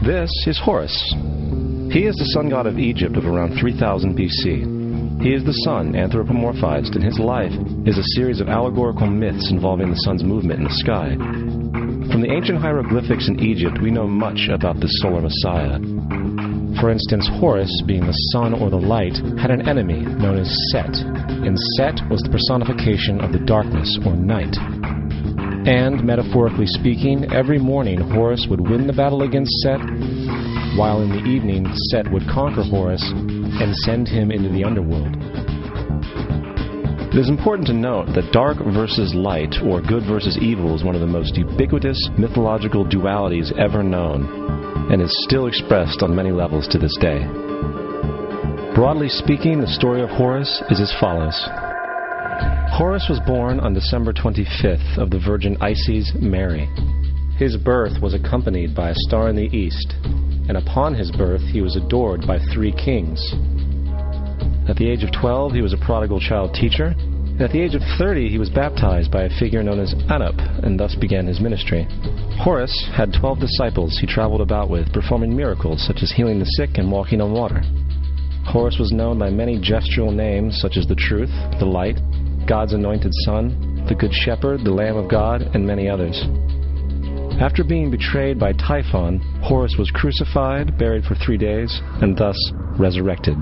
This is Horus. He is the sun god of Egypt of around 3000 BC. He is the sun anthropomorphized, and his life is a series of allegorical myths involving the sun's movement in the sky. From the ancient hieroglyphics in Egypt, we know much about this solar messiah. For instance, Horus, being the sun or the light, had an enemy known as Set, and Set was the personification of the darkness or night. And, metaphorically speaking, every morning Horus would win the battle against Set, while in the evening Set would conquer Horus and send him into the underworld. It is important to note that dark versus light, or good versus evil, is one of the most ubiquitous mythological dualities ever known, and is still expressed on many levels to this day. Broadly speaking, the story of Horus is as follows. Horus was born on December 25th of the Virgin Isis Mary. His birth was accompanied by a star in the east, and upon his birth he was adored by 3 kings. At the age of 12, he was a prodigal child teacher, and at the age of 30, he was baptized by a figure known as Anup, and thus began his ministry. Horus had 12 disciples he traveled about with, performing miracles such as healing the sick and walking on water. Horus was known by many gestural names such as the Truth, the Light, God's Anointed Son, the Good Shepherd, the Lamb of God, and many others. After being betrayed by Typhon, Horus was crucified, buried for 3 days, and thus resurrected.